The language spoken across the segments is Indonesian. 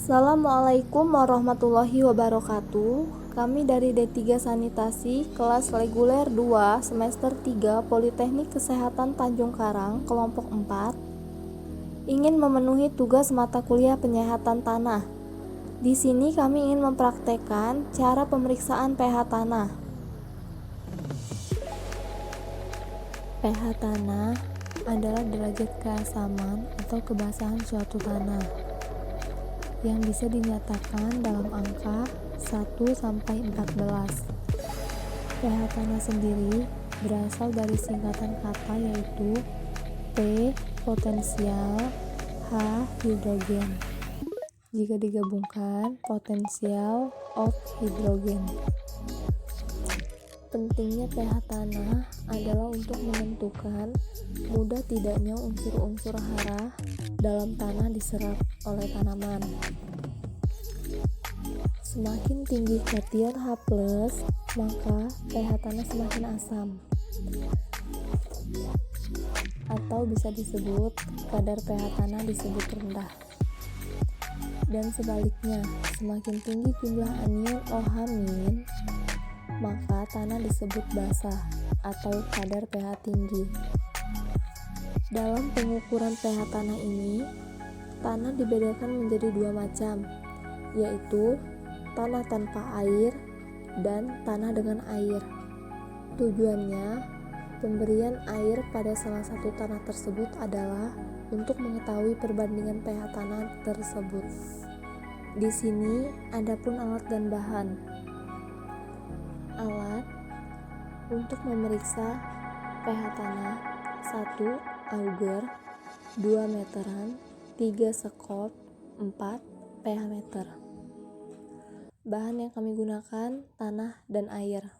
Assalamualaikum warahmatullahi wabarakatuh. Kami dari D3 Sanitasi kelas reguler 2 semester 3 Politeknik Kesehatan Tanjung Karang kelompok 4 ingin memenuhi tugas mata kuliah penyehatan tanah. Di sini kami ingin mempraktekkan cara pemeriksaan pH tanah. pH tanah adalah derajat keasaman atau kebasahan suatu tanah yang bisa dinyatakan dalam angka 1-14. pH tanah sendiri berasal dari singkatan kata yaitu P potensial, H hidrogen. Jika digabungkan, potensial of hidrogen. Pentingnya pH tanah adalah untuk menentukan mudah tidaknya unsur-unsur hara dalam tanah diserap oleh tanaman. Semakin tinggi kation H+, maka pH tanah semakin asam. Atau bisa disebut kadar pH tanah disebut rendah. Dan sebaliknya, semakin tinggi jumlah anion OH-, maka tanah disebut basah atau kadar pH tinggi. Dalam pengukuran pH tanah ini, tanah dibedakan menjadi dua macam, yaitu tanah tanpa air dan tanah dengan air. Tujuannya, pemberian air pada salah satu tanah tersebut adalah untuk mengetahui perbandingan pH tanah tersebut. Di sini ada pun alat dan bahan. Alat untuk memeriksa pH tanah: 1 auger, 2 meteran, 3 sekop, 4 pH meter. Bahan yang kami gunakan tanah dan air.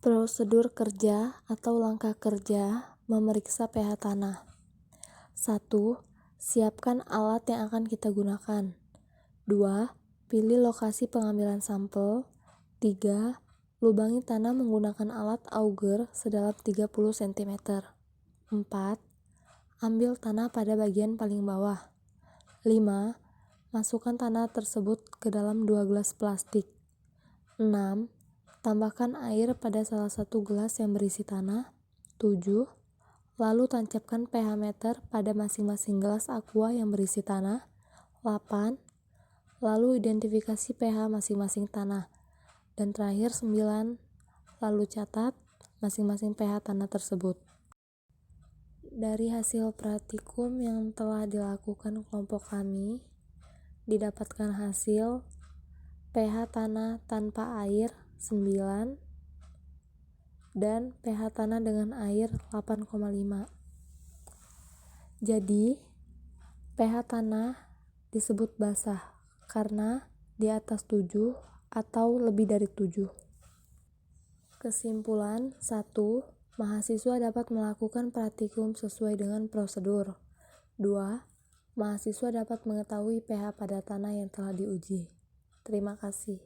Prosedur kerja atau langkah kerja memeriksa pH tanah. 1. Siapkan alat yang akan kita gunakan. 2. Pilih lokasi pengambilan sampel. 3. Lubangi tanah menggunakan alat auger sedalam 30 cm. 4. Ambil tanah pada bagian paling bawah. 5. Masukkan tanah tersebut ke dalam 2 gelas plastik. 6. Tambahkan air pada salah satu gelas yang berisi tanah. 7. Lalu tancapkan pH meter pada masing-masing gelas aqua yang berisi tanah. 8. Lalu identifikasi pH masing-masing tanah. Dan terakhir 9. Lalu catat masing-masing pH tanah tersebut. Dari hasil praktikum yang telah dilakukan kelompok kami, didapatkan hasil pH tanah tanpa air 9 dan pH tanah dengan air 8,5. Jadi, pH tanah disebut basah karena di atas 7 atau lebih dari 7. Kesimpulan: 1. Mahasiswa dapat melakukan praktikum sesuai dengan prosedur. 2. Mahasiswa dapat mengetahui pH pada tanah yang telah diuji. Terima kasih.